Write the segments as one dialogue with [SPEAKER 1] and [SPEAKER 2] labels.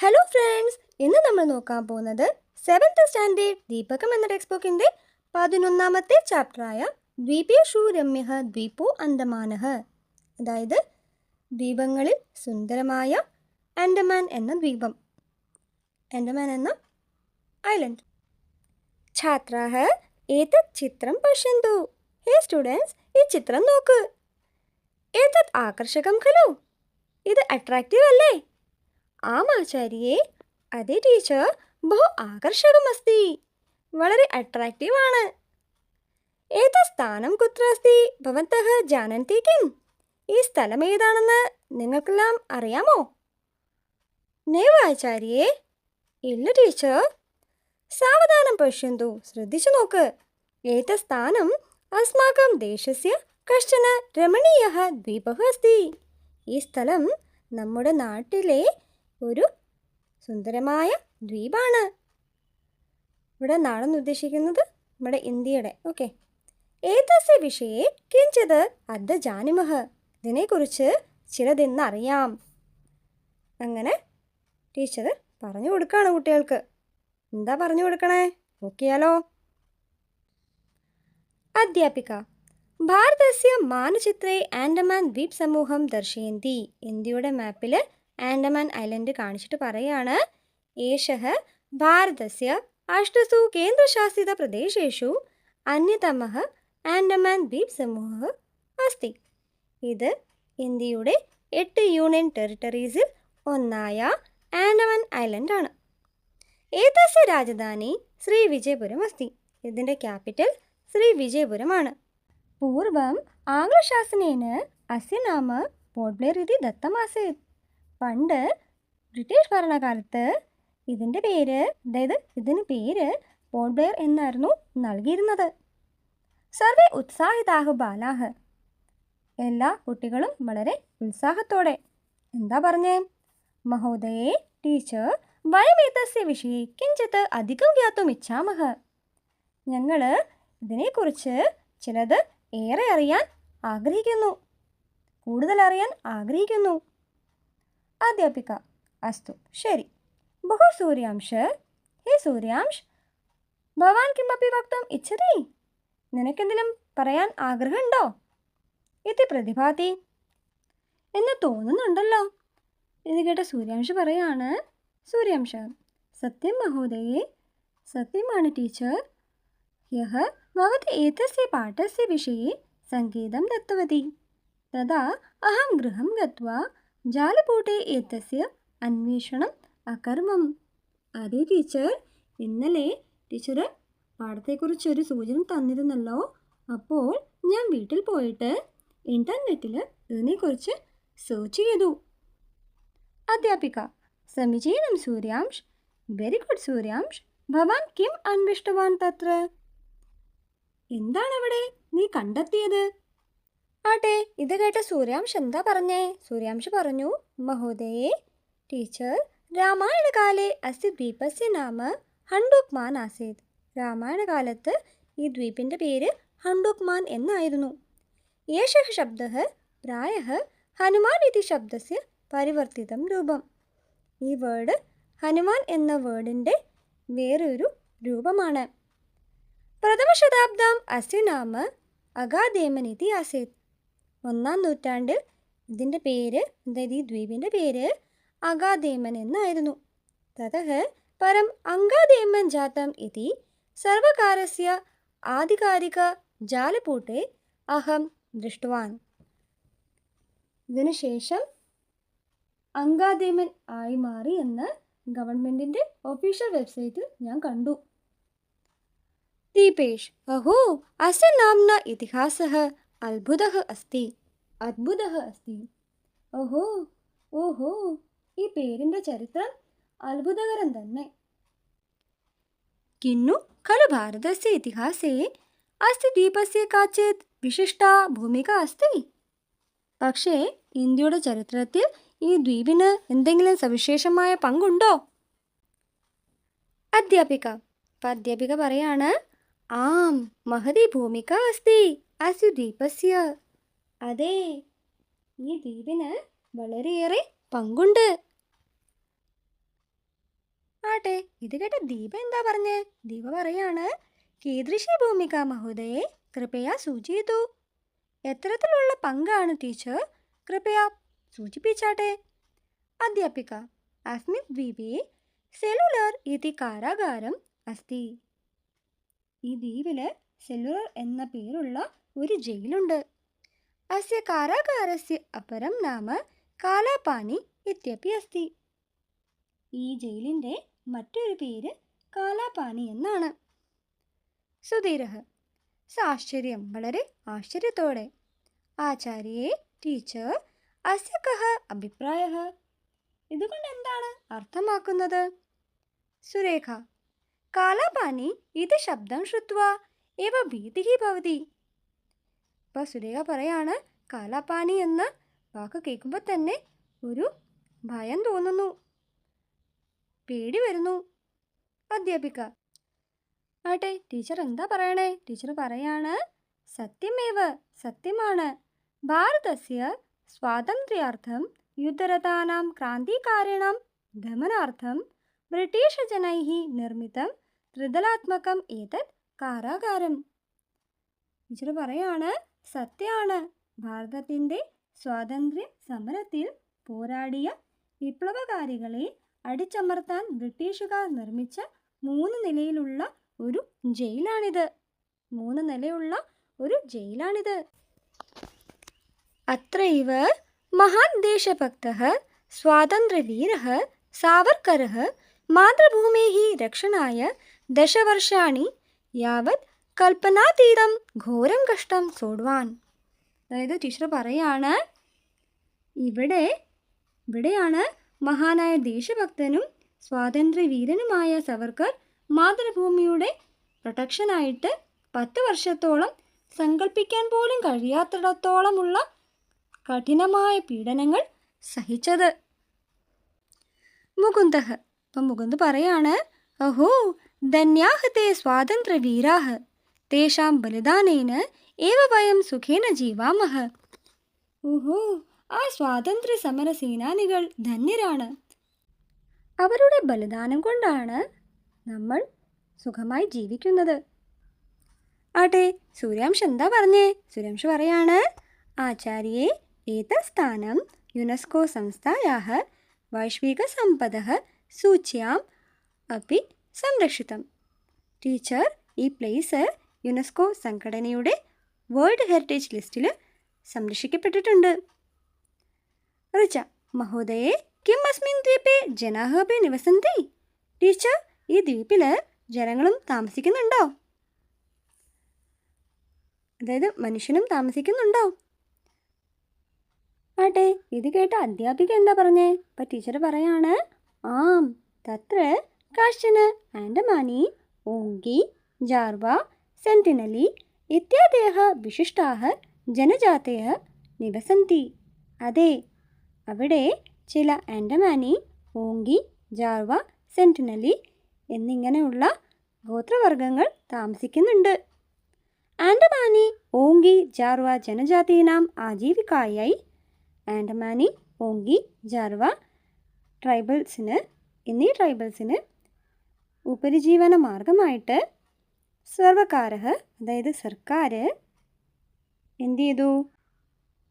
[SPEAKER 1] Hello friends, ഇന്ന് നമ്മൾ നോക്കാൻ പോകുന്നത് 7th സ്റ്റാൻഡേർഡ് ദീപകം എന്ന ടെക്സ്റ്റ് ബുക്കിൻ്റെ 11ാമത്തെ ചാപ്റ്ററായ ദ്വീപേഷു രമ്യഃ ദ്വീപോ അന്തമാനഃ, അതായത് ദ്വീപങ്ങളിൽ സുന്ദരമായ ആൻഡമാൻ എന്ന ദ്വീപം, ആൻഡമാൻ എന്ന ഐലൻഡ്. ഛാത്രാः ഏതത് ചിത്രം പശ്യन्तु. ഹേ സ്റ്റുഡൻസ്, ഈ ചിത്രം നോക്ക്. ഏതത് ആകർഷകം ഖലു? ഇത് അട്രാക്റ്റീവ് അല്ലേ? ആം ആചാര്യേ, അതെ ടീച്ചർ, ബഹു ആകർഷകമസ്തി, വളരെ അട്രാക്റ്റീവ് ആണ്. ഏതത് സ്ഥാനം കുത്ര അസ്തി ഭവന്തഃ ജാനന്തി കിം? ഈ സ്ഥലം ഏതാണെന്ന് നിങ്ങൾക്കെല്ലാം അറിയാമോ? നൈവ ആചാര്യേ, ഇല്ല ടീച്ചർ. സാവധാനം പശ്യന്തു, ശ്രദ്ധിച്ചു നോക്ക്. ഏതത് സ്ഥാനം അസ്മാകം ദേശസ്യ കശ്ചന രമണീയഃ ദ്വീപഃ അസ്തി. ഈ സ്ഥലം നമ്മുടെ നാട്ടിലെ ഒരു സുന്ദരമായ ദ്വീപാണ്. ഇവിടെ നാടെന്ന് ഉദ്ദേശിക്കുന്നത് നമ്മുടെ ഇന്ത്യയുടെ. ഓക്കെ. ഏതസ്യ വിഷയെ കിഞ്ചിത് അദ്യ ജാനിമഃ. ഇതിനെക്കുറിച്ച് ചിലതിന്ന് അറിയാം. അങ്ങനെ ടീച്ചർ പറഞ്ഞു കൊടുക്കുകയാണ് കുട്ടികൾക്ക്. എന്താ പറഞ്ഞു കൊടുക്കണേ നോക്കിയാലോ? അധ്യാപിക ഭാരതസ്യ മാനചിത്രേ ആൻഡമാൻ ദ്വീപ് സമൂഹം ദർശയന്തി. ഇന്ത്യയുടെ മാപ്പിൽ ആൻഡമാൻ ഐലൻഡ് കാണിച്ചിട്ട് പറയാണ്, ഏഷഃ ഭാരതസ്യ 8 കേന്ദ്രശാസിത പ്രദേശേഷു അന്യതമഃ ആൻഡമാൻ ദ്വീപ് സമൂഹഃ അസ്തി. ഇത് ഇന്ത്യയുടെ 8 യൂണിയൻ ടെറിട്ടറീസിൽ ഒന്നായ ആൻഡമാൻ ഐലൻഡാണ്. ഏതസ്യ രാജധാനി ശ്രീവിജയപുരം അസ്തി. ഇതിൻ്റെ ക്യാപിറ്റൽ ശ്രീവിജയപുരമാണ്. പൂർവം ആംഗ്ലശാസനേന അസ്യ നാമ പോർട്ട് ബ്ലെയർ ഇതി ദത്തമാസീത്. പണ്ട് ബ്രിട്ടീഷ് ഭരണകാലത്ത് ഇതിന് പേര് പോർട്ട് ബ്ലെയർ എന്നായിരുന്നു നൽകിയിരുന്നത്. സർവേ ഉത്സാഹിതാഹ ബാലാഹ. എല്ലാ കുട്ടികളും വളരെ ഉത്സാഹത്തോടെ എന്താ പറഞ്ഞേ? മഹോദയേ, ടീച്ചർ, വയം ഏതസ്യ വിഷയെ കിഞ്ചിത് അധികം ജ്ഞാതും ഇച്ഛാമഃ. ഞങ്ങൾ ഇതിനെക്കുറിച്ച് ചിലത് ഏറെ അറിയാൻ ആഗ്രഹിക്കുന്നു, കൂടുതൽ അറിയാൻ ആഗ്രഹിക്കുന്നു. അധ്യാപിക അസ്തു, ശരി. ബഹു സൂര്യാംശ. ഹേ സൂര്യാംശ്, ഭവാൻ കിമപി വക്തും ഇച്ഛതി? നിനക്കെന്തെങ്കിലും പറയാൻ ആഗ്രഹമുണ്ടോ? ഇത് പ്രതിഭാതി എന്ന് തോന്നുന്നുണ്ടല്ലോ. ഇത് കേട്ട സൂര്യാംശ് പറയാണ്, സൂര്യാംശ, സത്യം മഹോദയേ, സത്യമാണ് ടീച്ചർ. ह्यः भवती एतस्य पाठस्य विषये सङ्केतं दत्तवती. तदा अहं गृहं गत्वा जालपुटे एतस्य अन्वेषणम् अकर्मम्. അതെ ടീച്ചർ, ഇന്നലെ ടീച്ചർ പാഠത്തെക്കുറിച്ചൊരു സൂചന തന്നിരുന്നല്ലോ. അപ്പോൾ ഞാൻ വീട്ടിൽ പോയിട്ട് ഇൻ്റർനെറ്റിൽ ഇതിനെക്കുറിച്ച് സെർച്ച് ചെയ്തു. അധ്യാപിക സമീചീനം സൂര്യാംശ്, വെരി ഗുഡ് സൂര്യാംശ്. ഭവാൻ കിം അന്വേഷ്ടവാൻ തത്ര? എന്താണവിടെ നീ കണ്ടെത്തിയത്? ആട്ടെ, ഇത് കേട്ട സൂര്യാംശ് എന്താ പറഞ്ഞേ? സൂര്യാംശ് പറഞ്ഞു, മഹോദയേ, ടീച്ചർ, രാമായണകാലേ അസ്യ ദ്വീപസ്യ നാമ ഹണ്ടൂക്മാൻ ആസീത്. രാമായണകാലത്ത് ഈ ദ്വീപിൻ്റെ പേര് ഹണ്ടൂക്മാൻ എന്നായിരുന്നു. ഏഷഃ ശബ്ദഃ പ്രായഃ ഹനുമാൻ ഇതി ശബ്ദസ്യ പരിവർത്തിതം രൂപം. ഈ വേർഡ് ഹനുമാൻ എന്ന വേർഡിൻ്റെ വേറൊരു രൂപമാണ്. പ്രഥമ ശതാബ്ദം അസ്യ നാമ അഗാദേമൻ ഇതി ആസീത്. 1-ാം നൂറ്റാണ്ടിൽ ഇതിൻ്റെ പേര്, അതായത് ഈ ദ്വീപിൻ്റെ പേര് അഗാദേമൻ എന്നായിരുന്നു. തതഃ പരം അംഗാദേമൻ ജാതം ഇതി സർവകാരസ്യ ആധികാരിക ജാലപൂട്ടെ അഹം ദൃഷ്ടവാൻ. ഇതിനുശേഷം അംഗാദേമൻ ആയി മാറി എന്ന് ഗവൺമെൻറ്റിൻ്റെ ഒഫീഷ്യൽ വെബ്സൈറ്റിൽ ഞാൻ കണ്ടു. ദീപേഷ്, അഹോ, അസ്യ നാംന ഇതിഹാസഃ അത്ഭുതഃ അസ്തി. അത്ഭുതഃ അസ്തി. ഓഹോ ഓഹോ, ഈ പേരിൻ്റെ ചരിത്രം അത്ഭുതകരം തന്നെ. കിന്നു ഖലു ഭാരതസ്യ ഇതിഹാസേ അസ്യ ദ്വീപസ്യ കാചിത് വിശിഷ്ടാ ഭൂമിക അസ്തി. പക്ഷേ ഇന്ത്യയുടെ ചരിത്രത്തിൽ ഈ ദ്വീപിന് എന്തെങ്കിലും സവിശേഷമായ പങ്കുണ്ടോ? അധ്യാപിക പറയാണ്, ആം മഹതി ഭൂമിക അസ്തി അസ്യ ദ്വീപസ്യ. അതെ, ഈ ദ്വീപിന് വളരെയേറെ പങ്കുണ്ട്. ആട്ടെ, ഇത് കേട്ട ദീപ എന്താ പറഞ്ഞേ? ദീപ പറയാണ്, കീദൃശി ഭൂമിക മഹോദയെ കൃപയാ സൂചിതു. എത്തരത്തിലുള്ള പങ്കാണ് ടീച്ചർ? കൃപയാ സൂചിപ്പിച്ചാട്ടെ. അധ്യാപിക, അസ്മിൻ ദ്വീപേ സെല്ലുലർ ഇതി കാരാഗാരം അസ്തി. ഈ ദ്വീപില് സെല്ലുലർ എന്ന പേരുള്ള ഒരു ജയിലുണ്ട്. അസ്യ കാരാഗാരസ്യ അപരം നാമ കാലാപാനി ഇത്യപി അസ്തി. ഈ ജയിലിൻ്റെ മറ്റൊരു പേര് കാലാപാനി എന്നാണ്. സുധീരഃ സാശ്ചര്യം, വളരെ ആശ്ചര്യത്തോടെ. ആചാര്യേ ടീച്ചർ അസ്യ കഃ അഭിപ്രായഃ? ഇതുകൊണ്ട് എന്താണ് അർത്ഥമാക്കുന്നത്? സുരേഖ, കാലാപാനി ഇത് ശബ്ദം ശ്രുത്വാ ഏവ ഭീതിഃ ഭവതി. അപ്പോൾ സുരേഖ പറയാണ്, കാലാപാനി എന്ന വാക്ക് കേൾക്കുമ്പോൾ തന്നെ ഒരു ഭയം തോന്നുന്നു, പേടി വരുന്നു. അധ്യാപിക, ആട്ടെ ടീച്ചർ എന്താ പറയണേ? ടീച്ചർ പറയാണ്, സത്യമേവ, സത്യമാണ്. ഭാരതസ്യ സ്വാതന്ത്ര്യാർത്ഥം യുദ്ധരതാനാം ക്രാന്തികാരിണാം ഗമനാർത്ഥം ബ്രിട്ടീഷ് ജനൈഃ നിർമ്മിതം ത്രിതലാത്മകം ഏതത് കാരാഗാരം. ടീച്ചർ പറയാണ്, സത്യമാണ്. ഭാരതത്തിൻ്റെ സ്വാതന്ത്ര്യ സമരത്തിൽ പോരാടിയ വിപ്ലവകാരികളെ അടിച്ചമർത്താൻ ബ്രിട്ടീഷുകാർ നിർമ്മിച്ച 3 നിലയിലുള്ള ഒരു ജയിലാണിത്. 3 നിലയുള്ള ഒരു ജയിലാണിത്. അത്രൈവ മഹാൻ ദേശഭക്തഃ സ്വാതന്ത്ര്യവീരഃ സാവർക്കരഃ മാതൃഭൂമേഃ രക്ഷണായ 10 വർഷാണി യാവത് കൽപ്പനാതീതം ഘോരം കഷ്ടം സോഡ്വാൻ. അതായത് ടീച്ചർ പറയാണ്, ഇവിടെയാണ് മഹാനായ ദേശഭക്തനും സ്വാതന്ത്ര്യവീരനുമായ സവർക്കർ മാതൃഭൂമിയുടെ പ്രൊട്ടക്ഷനായിട്ട് 10 വർഷത്തോളം സങ്കല്പിക്കാൻ പോലും കഴിയാത്തിടത്തോളമുള്ള കഠിനമായ പീഡനങ്ങൾ സഹിച്ചത്. മുകുന്ദഃ, അപ്പം മുകുന്ദ് പറയാണ്, അഹോ ധന്യാഃ തേ സ്വാതന്ത്ര്യവീരാഃ തേഷാം ബലിദാനേന ഏവ വയം സുഖേന ജീവാമഃ. ഓഹോ, ആ സ്വാതന്ത്ര്യ സമര സേനാനികൾ ധന്യരാണ്. അവരുടെ ബലിദാനം കൊണ്ടാണ് നമ്മൾ സുഖമായി ജീവിക്കുന്നത്. ആട്ടെ, സൂര്യാംശ് എന്താ പറഞ്ഞേ? സൂര്യാംശ് പറയാണ്, ആചാര്യേ ഏതത് സ്ഥാനം യുനെസ്കോ സംസ്ഥായാഃ വൈശ്വിക സമ്പദഃ സൂച്യാം അപി സംരക്ഷിതം. ടീച്ചർ, ഈ പ്ലേസ് യുനെസ്കോ സംഘടനയുടെ വേൾഡ് ഹെറിറ്റേജ് ലിസ്റ്റിൽ സംരക്ഷിക്കപ്പെട്ടിട്ടുണ്ട്. ഋച്ച, മഹോദയേ കിം അസ്മിൻ ദ്വീപേ ജനാഃ അപി നിവസന്തി. ടീച്ചർ, ഈ ദ്വീപിൽ ജനങ്ങളും താമസിക്കുന്നുണ്ടോ? അതായത് മനുഷ്യനും താമസിക്കുന്നുണ്ടോ? ആട്ടെ, ഇത് കേട്ട അധ്യാപിക എന്താ പറഞ്ഞേ? അപ്പം ടീച്ചർ പറയാണ്, ആം തത്ര കാശ്ചന ആൻഡമാനി ഓങ്കി ജാർവ സെന്റിനലി ഇത്യാദയഃ വിശിഷ്ടാഃ ജനജാതയഃ നിവസന്തി. അതെ, അവിടെ ചില ആൻഡമാനി, ഓങ്കി, ജാർവ, സെന്റിനലി എന്നിങ്ങനെയുള്ള ഗോത്രവർഗങ്ങൾ താമസിക്കുന്നുണ്ട്. ആൻഡമാനി, ഓങ്കി, ജാർവ ജനജാതീനാം ആജീവികായായി ആൻഡമാനി, ഓങ്കി, ജാർവ എന്നീ ട്രൈബൽസിന് ഉപരിജീവന മാർഗമായിട്ട് സർവകാരഃ, അതായത് സർക്കാർ എന്ത് ചെയ്തു?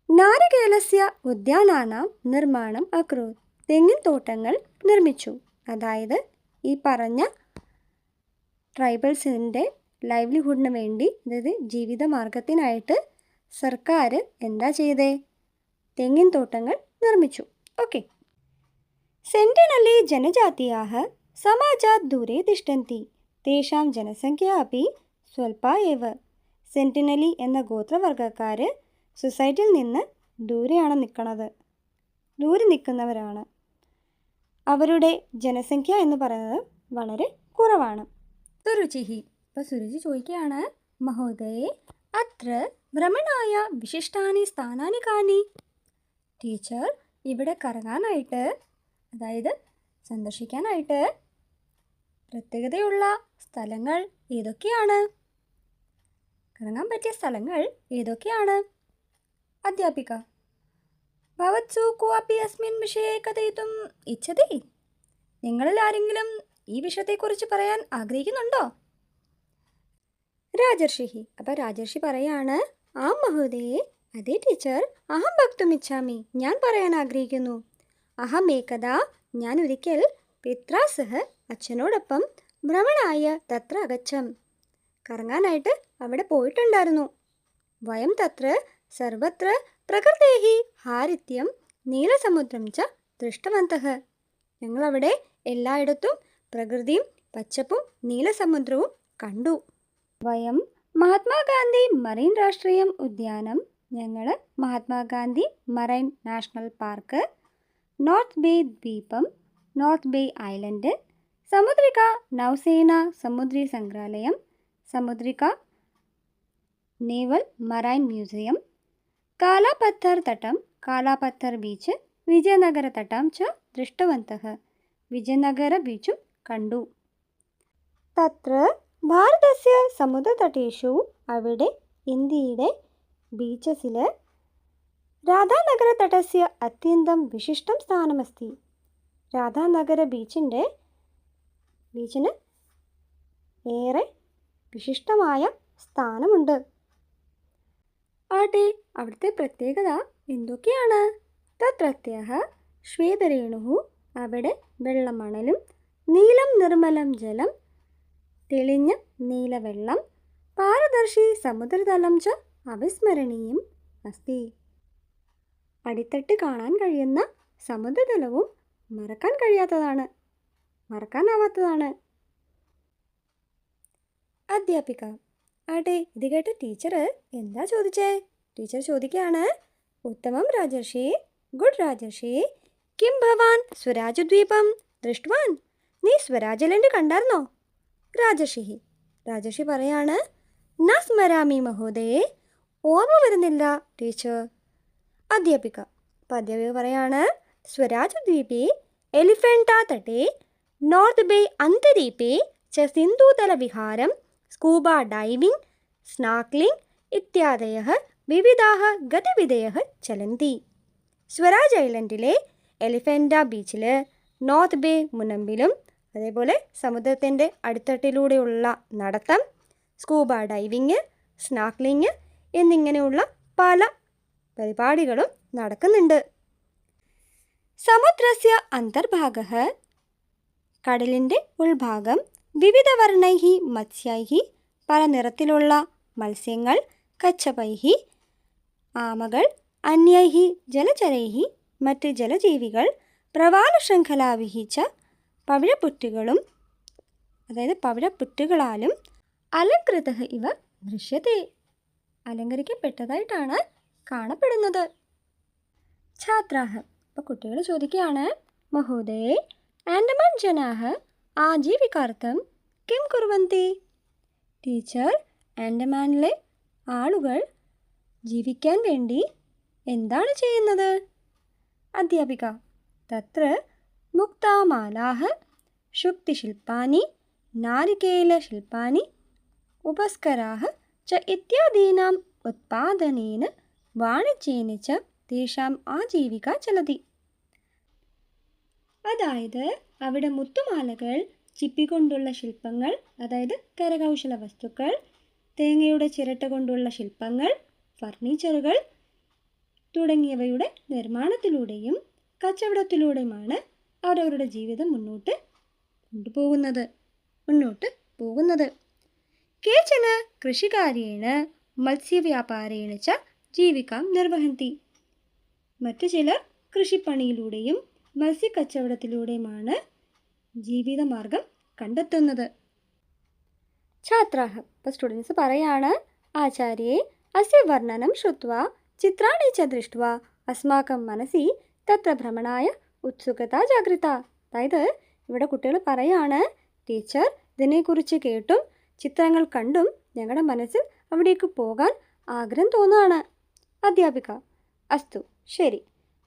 [SPEAKER 1] നാരികേലസ്യ ഉദ്യാനാനാം നിർമ്മാണം അക്രോത്, തെങ്ങിൻ തോട്ടങ്ങൾ നിർമ്മിച്ചു. അതായത് ഈ പറഞ്ഞ ട്രൈബൽസിൻ്റെ ലൈവ്ലിഹുഡിന് വേണ്ടി, അതായത് ജീവിത മാർഗത്തിനായിട്ട് സർക്കാർ എന്താ ചെയ്തേ? തെങ്ങിൻ തോട്ടങ്ങൾ നിർമ്മിച്ചു. ഓക്കെ. സെന്റിനലി ജനജാതിയാഃ സമാജാത് ദൂരെ തിഷ്ഠന്തി തേഷാം ജനസംഖ്യ അപി സ്വൽപ ഏവ. സെന്റിനലി എന്ന ഗോത്രവർഗക്കാർ സൊസൈറ്റിയിൽ നിന്ന് ദൂരെ നിൽക്കുന്നവരാണ്. അവരുടെ ജനസംഖ്യ എന്ന് പറയുന്നത് വളരെ കുറവാണ്. സുരുചിഹി, ഇപ്പോൾ സുരുചി ചോദിക്കുകയാണ്, മഹോദയേ അത്ര ഭ്രമണായ വിശിഷ്ടാനി സ്ഥാനാനി കാനി. ടീച്ചർ, ഇവിടെ കറങ്ങാനായിട്ട്, അതായത് സന്ദർശിക്കാനായിട്ട് പ്രത്യേകതയുള്ള സ്ഥലങ്ങൾ ഏതൊക്കെയാണ്? കറങ്ങാൻ പറ്റിയ സ്ഥലങ്ങൾ ഏതൊക്കെയാണ്? അധ്യാപിക, ഭവത്സു ക്വാപി അസ്മിൻ വിഷയെ കഥയിതും ഇച്ഛതി. നിങ്ങളിൽ ആരെങ്കിലും ഈ വിഷയത്തെക്കുറിച്ച് പറയാൻ ആഗ്രഹിക്കുന്നുണ്ടോ? രാജർഷി. അപ്പോൾ രാജർഷി പറയാണ്, ആ മഹോദയേ, അതേ ടീച്ചർ, അഹം ഭക്തുമിച്ഛാമി, ഞാൻ പറയാൻ ആഗ്രഹിക്കുന്നു. അഹം ഏകദ, ഞാൻ ഒരിക്കൽ പിത്രാസഹ, അച്ഛനോടൊപ്പം ഭ്രമണായ തത്ര അഗച്ഛം, കറങ്ങാനായിട്ട് അവിടെ പോയിട്ടുണ്ടായിരുന്നു. വയം തത്ര സർവത്ര പ്രകൃതേഹി ഹാരിത്യം നീലസമുദ്രം ച ദൃഷ്ടവന്തഃ, ഞങ്ങളവിടെ എല്ലായിടത്തും പ്രകൃതിയും പച്ചപ്പും നീലസമുദ്രവും കണ്ടു. വയം മഹാത്മാഗാന്ധി മറൈൻ രാഷ്ട്രീയം ഉദ്യാനം, ഞങ്ങൾ Mahatma Gandhi marine national park, north bay ദ്വീപം, നോർത്ത് ബേ ഐലൻഡ്, സമുദ്രിക നൗസേന സമുദ്രി സംഗ്രഹാലയം, Samudrika naval marine museum, Kalapathar തട്ടം, കാലാപത്തർ ബീച്ച്, വിജയനഗര തട്ടം ച ദൃഷ്ടവന്തഃ, വിജയനഗര ബീച്ചും കണ്ടു. തത്ര ഭാരതസ്യ സമുദ്രതടേഷു, അവിടെ ഇന്ത്യയുടെ ബീച്ചസിൽ രാധാനഗര തടസ്യ അത്യന്തം വിശിഷ്ടം സ്ഥാനമസ്തി, രാധാനഗര ബീച്ചിന് ഏറെ വിശിഷ്ടമായ സ്ഥാനമുണ്ട്. ആട്ടെ, അവിടുത്തെ പ്രത്യേകത എന്തൊക്കെയാണ്? തത്രത്യഃ ശ്വേതരേണു, അവിടെ വെള്ളമണലും, നീലം നിർമ്മലം ജലം, തെളിഞ്ഞ നീലവെള്ളം, പാരദർശി സമുദ്രതലം ച അവിസ്മരണീയം അസ്തി, അടിത്തട്ട് കാണാൻ കഴിയുന്ന സമുദ്രതലവും മറക്കാനാവാത്തതാണ്. അധ്യാപിക. ആട്ടെ, ഇത് കേട്ട ടീച്ചർ എന്താ ചോദിച്ചേ? ടീച്ചർ ചോദിക്കുകയാണ്, ഉത്തമം രാജർഷി, ഗുഡ് രാജർഷി, കിം ഭവാൻ സ്വരാജദ്വീപം ദൃഷ്ടവാൻ, നീ സ്വരാജ് ഐലൻഡ് കണ്ടായിരുന്നോ? രാജർഷി പറയാണ്, ന സ്മരാമി മഹോദയേ, ഓർമ്മ വരുന്നില്ല ടീച്ചർ. അധ്യാപിക. അപ്പം അധ്യാപിക പറയാണ്, സ്വരാജ് ദ്വീപേ എലിഫൻറ്റ തട്ടേ നോർത്ത് ബേ അന്തരീപേ ച സിന്ധൂതല വിഹാരം സ്കൂബ ഡൈവിംഗ് സ്നാർക്ലിംഗ് ഇത്യാദയഃ വിവിധാः ഗതിവിധയഃ ചലന്തി. സ്വരാജ് ഐലൻഡിലെ എലിഫൻറ്റ ബീച്ചിൽ, നോർത്ത് ബേ മുനമ്പിലും, അതേപോലെ സമുദ്രത്തിൻ്റെ അടിത്തട്ടിലൂടെയുള്ള നടത്തം, സ്കൂബ ഡൈവിങ്, സ്നാർക്ലിങ് എന്നിങ്ങനെയുള്ള പല പരിപാടികളും നടക്കുന്നുണ്ട്. സമുദ്രസ്യ അന്തർഭാഗഃ, കടലിൻ്റെ ഉൾഭാഗം, വിവിധവർണ്ണൈഃ മത്സ്യൈഃ, പല നിറത്തിലുള്ള മത്സ്യങ്ങൾ, കച്ഛപൈഃ, ആമകൾ, അന്യൈഃ ജലചരൈഃ, മറ്റ് ജലജീവികൾ, പ്രവാലശൃംഖലാഭിഃ ച പവിഴപ്പുറ്റുകളും, അതായത് പവിഴപ്പുറ്റുകളാലും അലങ്കൃതഃ ഇവ ദൃശ്യത്തെ, അലങ്കരിക്കപ്പെട്ടതായിട്ടാണ് കാണപ്പെടുന്നത്. ഛാത്രാഃ. അപ്പോൾ കുട്ടികൾ ചോദിക്കുകയാണ്, മഹോദയേ, ആൻഡമാൻ ജനാഃ ആജീവികാർത്ഥം കിം കുർവന്തി? ടീച്ചർ, ആൻഡമാനിലെ ആളുകൾ ജീവിക്കാൻ വേണ്ടി എന്താണ് ചെയ്യുന്നത്? അധ്യാപിക. തത്ര മുക്താമാലാഃ ശുക്തിശില്പാനി നാരികേലശില്പാനി ഉപസ്കരാः ച ഇത്യാദീനാം ഉത്പാദനേന വാണിജ്യേന ച തേഷാം ആജീവിക ചലതി. അതായത് അവിടെ മുത്തുമാലകൾ, ചിപ്പിക്കൊണ്ടുള്ള ശില്പങ്ങൾ, അതായത് കരകൗശല വസ്തുക്കൾ, തേങ്ങയുടെ ചിരട്ട കൊണ്ടുള്ള ശില്പങ്ങൾ, ഫർണിച്ചറുകൾ തുടങ്ങിയവയുടെ നിർമ്മാണത്തിലൂടെയും കച്ചവടത്തിലൂടെയുമാണ് അവരവരുടെ ജീവിതം മുന്നോട്ട് പോകുന്നത്. കേചന കൃഷികാര്യേണ മത്സ്യവ്യാപാരേണ ച ജീവികാം നിർവഹന്തി. മറ്റു ചിലർ കൃഷിപ്പണിയിലൂടെയും മത്സ്യക്കച്ചവടത്തിലൂടെയുമാണ് ജീവിതമാർഗം കണ്ടെത്തുന്നത്. ഛാത്രാഃ. ഇപ്പോൾ സ്റ്റുഡൻസ് പറയാണ്, ആചാര്യേ അസ്യ വർണ്ണനം ശ്രുത്വാ ചിത്രാണി ച ദൃഷ്ട്വാ അസ്മാകം മനസി തത്ര ഭ്രമണായ ഉത്സുകത ജാഗ്രത. അതായത് ഇവിടെ കുട്ടികൾ പറയാണ്, ടീച്ചർ, ഇതിനെക്കുറിച്ച് കേട്ടും ചിത്രങ്ങൾ കണ്ടും ഞങ്ങളുടെ മനസ്സിൽ അവിടേക്ക് പോകാൻ ആഗ്രഹം തോന്നുകയാണ്. അധ്യാപിക. അസ്തു, ശരി,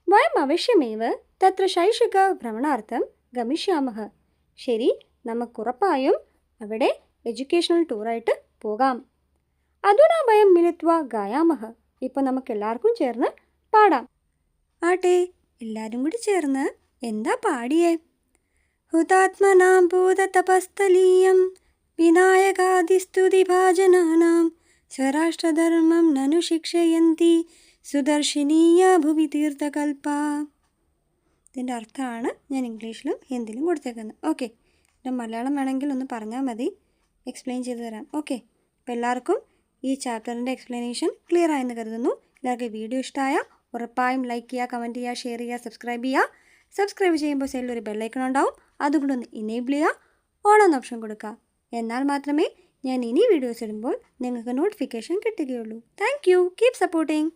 [SPEAKER 1] വയം അവശ്യമേവ തത്ര ശൈക്ഷിക ഭ്രമണാർത്ഥം ഗമിഷ്യാമഃ. ശരി, നമുക്കുറപ്പായും അവിടെ എഡ്യൂക്കേഷണൽ ടൂറായിട്ട് പോകാം. അധുനാ വയം മിലിത്വ ഗായാമഃ. ഇപ്പോൾ നമുക്ക് എല്ലാവർക്കും ചേർന്ന് പാടാം. ആട്ടെ, എല്ലാവരും കൂടി ചേർന്ന് എന്താ പാടിയേ? ഹുതാത്മനാം ഭൂതതപസ്ഥലീയം വിനായകാദിസ്തുതിഭാജനാനാം സ്വരാഷ്ട്രധർമ്മം നനു ശിക്ഷയന്തി സുദർശനീയ ഭുവി തീർത്ഥകൽപ്പ. ഇതിൻ്റെ അർത്ഥമാണ് ഞാൻ ഇംഗ്ലീഷിലും ഹിന്ദിയിലും കൊടുത്തേക്കുന്നത്. ഓക്കെ, പിന്നെ മലയാളം വേണമെങ്കിൽ ഒന്ന് പറഞ്ഞാൽ മതി, എക്സ്പ്ലെയിൻ ചെയ്ത് തരാം. ഓക്കെ, അപ്പോൾ എല്ലാവർക്കും ഈ ചാപ്റ്ററിൻ്റെ എക്സ്പ്ലനേഷൻ ക്ലിയർ ആയെന്ന് കരുതുന്നു. എല്ലാവർക്കും വീഡിയോ ഇഷ്ടമായ ഉറപ്പായും ലൈക്ക് ചെയ്യുക, കമൻറ്റ് ചെയ്യുക, ഷെയർ ചെയ്യുക, സബ്സ്ക്രൈബ് ചെയ്യുക. സബ്സ്ക്രൈബ് ചെയ്യുമ്പോൾ സൈഡിൽ ഒരു ബെല്ലൈക്കൺ ഉണ്ടാവും, അതുകൊണ്ട് ഒന്ന് ഇനേബിൾ ചെയ്യുക, ഓൺ എന്ന ഓപ്ഷൻ കൊടുക്കുക. എന്നാൽ മാത്രമേ ഞാൻ ഇനി വീഡിയോസ് ഇടുമ്പോൾ നിങ്ങൾക്ക് നോട്ടിഫിക്കേഷൻ കിട്ടുകയുള്ളൂ. Thank you. Keep supporting.